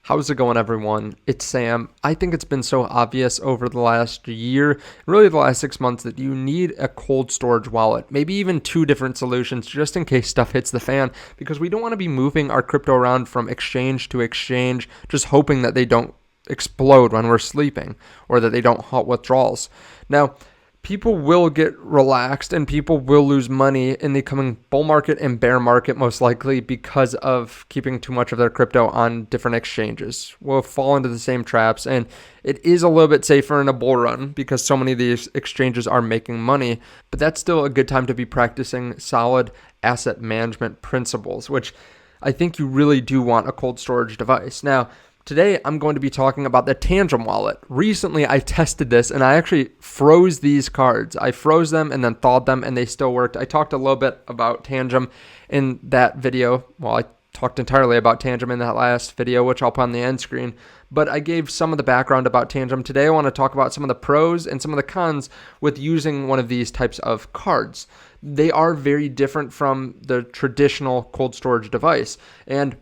How's it going, everyone? It's Sam. I think it's been so obvious over the last year, really the last 6 months, that you need a cold storage wallet, maybe even two different solutions just in case stuff hits the fan, because we don't want to be moving our crypto around from exchange to exchange, just hoping that they don't explode when we're sleeping or that they don't halt withdrawals. Now, people will get relaxed and people will lose money in the coming bull market and bear market, most likely because of keeping too much of their crypto on different exchanges. We'll fall into the same traps, and it is a little bit safer in a bull run because so many of these exchanges are making money, but that's still a good time to be practicing solid asset management principles, which I think you really do want a cold storage device. Now, today, I'm going to be talking about the Tangem wallet. Recently, I tested this and I actually froze these cards. I froze them and then thawed them and they still worked. I talked a little bit about Tangem in that video. Well, I talked entirely about Tangem in that last video, which I'll put on the end screen. But I gave some of the background about Tangem. Today, I want to talk about some of the pros and some of the cons with using one of these types of cards. They are very different from the traditional cold storage device. And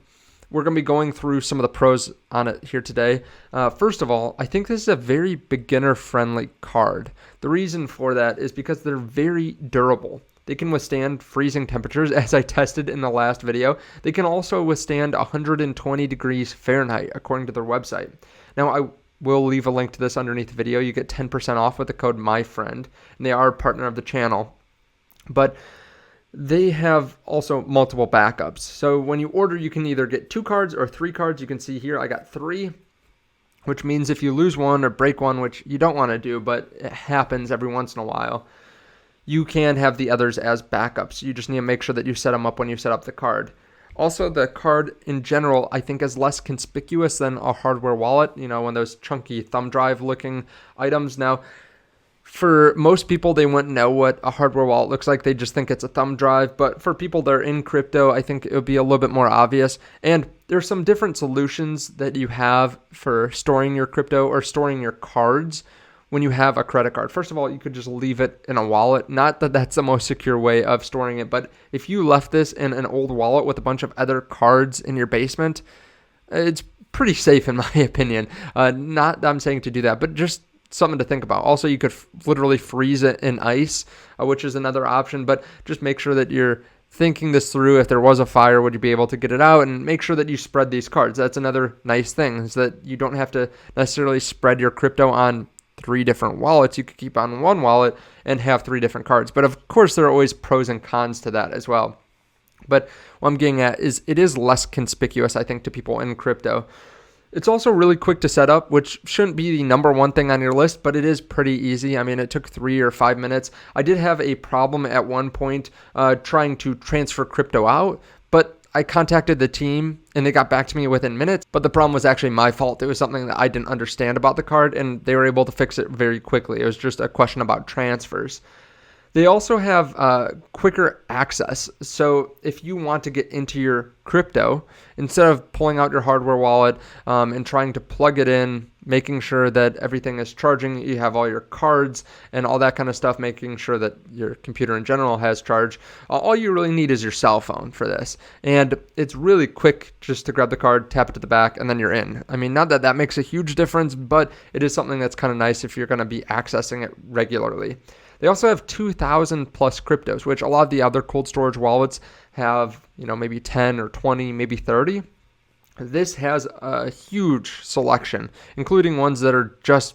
we're going to be going through some of the pros on it here today. First of all, I think this is a very beginner-friendly card. The reason for that is because they're very durable. They can withstand freezing temperatures, as I tested in the last video. They can also withstand 120 degrees Fahrenheit, according to their website. Now, I will leave a link to this underneath the video. You get 10% off with the code MYFRIEND, and they are a partner of the channel. But they have also multiple backups. So when you order, you can either get 2 cards or 3 cards. You can see here I got 3, which means if you lose one or break one, which you don't want to do, but it happens every once in a while, you can have the others as backups. You just need to make sure that you set them up when you set up the card. Also, the card in general, I think, is less conspicuous than a hardware wallet, one of those chunky thumb drive looking items. Now, for most people, they wouldn't know what a hardware wallet looks like. They just think it's a thumb drive. But for people that are in crypto, I think it would be a little bit more obvious. And there's some different solutions that you have for storing your crypto or storing your cards when you have a credit card. First of all, you could just leave it in a wallet. Not that that's the most secure way of storing it, but if you left this in an old wallet with a bunch of other cards in your basement, it's pretty safe in my opinion. Not that I'm saying to do that, but just something to think about. Also, you could literally freeze it in ice, which is another option, but just make sure that you're thinking this through. If there was a fire, would you be able to get it out? And make sure that you spread these cards. That's another nice thing, is that you don't have to necessarily spread your crypto on 3 different wallets. You could keep on one wallet and have 3 different cards. But of course, there are always pros and cons to that as well. But what I'm getting at is it is less conspicuous, I think, to people in crypto. It's also really quick to set up, which shouldn't be the number one thing on your list, but it is pretty easy. I mean, it took 3 or 5 minutes. I did have a problem at one point trying to transfer crypto out, but I contacted the team and they got back to me within minutes. But the problem was actually my fault. It was something that I didn't understand about the card, and they were able to fix it very quickly. It was just a question about transfers. They also have quicker access. So if you want to get into your crypto, instead of pulling out your hardware wallet and trying to plug it in, making sure that everything is charging, you have all your cards and all that kind of stuff, making sure that your computer in general has charge, all you really need is your cell phone for this. And it's really quick just to grab the card, tap it to the back, and then you're in. I mean, not that that makes a huge difference, but it is something that's kind of nice if you're going to be accessing it regularly. They also have 2,000 plus cryptos, which a lot of the other cold storage wallets have, maybe 10 or 20, maybe 30. This has a huge selection, including ones that are just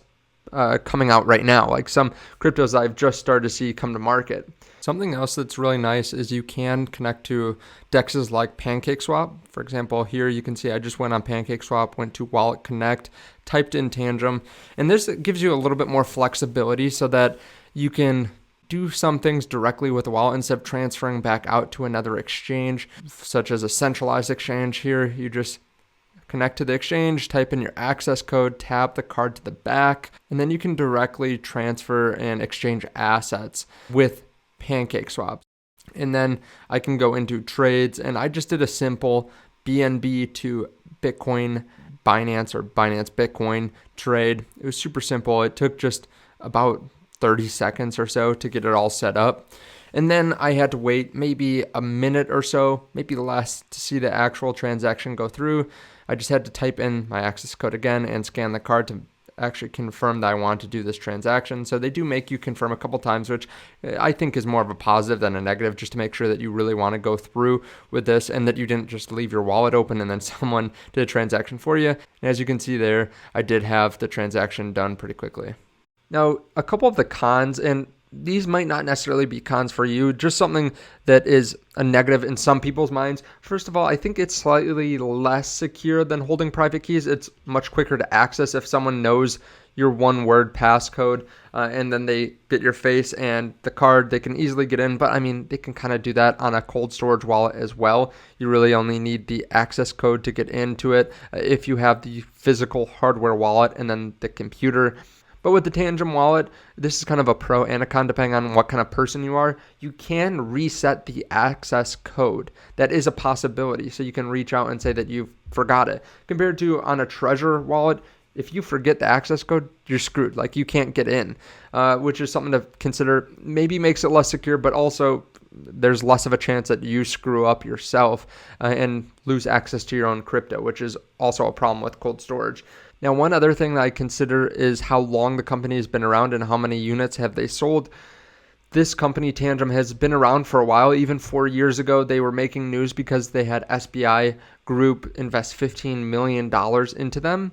coming out right now, like some cryptos I've just started to see come to market. Something else that's really nice is you can connect to dexes like PancakeSwap. For example, here you can see I just went on PancakeSwap, went to Wallet Connect, typed in Tangem, and this gives you a little bit more flexibility so that you can do some things directly with the wallet instead of transferring back out to another exchange, such as a centralized exchange. Here, you just connect to the exchange, type in your access code, tap the card to the back, and then you can directly transfer and exchange assets with PancakeSwap. And then I can go into trades, and I just did a simple BNB to Bitcoin Binance or Binance Bitcoin trade. It was super simple. It took just about 30 seconds or so to get it all set up. And then I had to wait maybe a minute or so, maybe less, to see the actual transaction go through. I just had to type in my access code again and scan the card to actually confirm that I want to do this transaction. So they do make you confirm a couple times, which I think is more of a positive than a negative, just to make sure that you really want to go through with this and that you didn't just leave your wallet open and then someone did a transaction for you. And as you can see there, I did have the transaction done pretty quickly. Now, a couple of the cons, and these might not necessarily be cons for you, just something that is a negative in some people's minds. First of all, I think it's slightly less secure than holding private keys. It's much quicker to access if someone knows your one-word passcode and then they get your face and the card, they can easily get in. But I mean, they can kind of do that on a cold storage wallet as well. You really only need the access code to get into it if you have the physical hardware wallet and then the computer. But with the Tangem wallet, this is kind of a pro and a con depending on what kind of person you are. You can reset the access code. That is a possibility. So you can reach out and say that you forgot it. Compared to on a Treasure wallet, if you forget the access code, you're screwed. Like you can't get in, which is something to consider. Maybe makes it less secure, but also there's less of a chance that you screw up yourself and lose access to your own crypto, which is also a problem with cold storage. Now, one other thing that I consider is how long the company has been around and how many units have they sold. This company, Tangem, has been around for a while. Even 4 years ago, they were making news because they had SBI Group invest $15 million into them.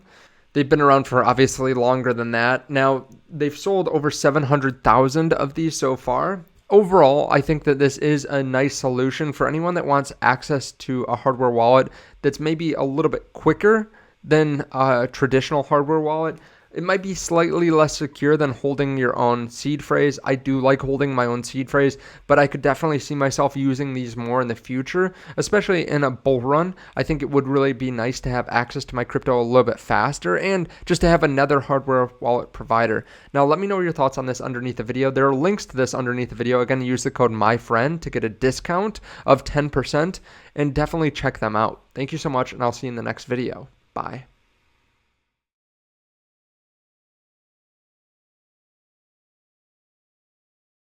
They've been around for obviously longer than that. Now, they've sold over 700,000 of these so far. Overall, I think that this is a nice solution for anyone that wants access to a hardware wallet that's maybe a little bit quicker than a traditional hardware wallet. It might be slightly less secure than holding your own seed phrase. I do like holding my own seed phrase, but I could definitely see myself using these more in the future, especially in a bull run. I think it would really be nice to have access to my crypto a little bit faster and just to have another hardware wallet provider. Now, let me know your thoughts on this underneath the video. There are links to this underneath the video. Again, use the code MYFRIEND to get a discount of 10% and definitely check them out. Thank you so much, and I'll see you in the next video. Bye.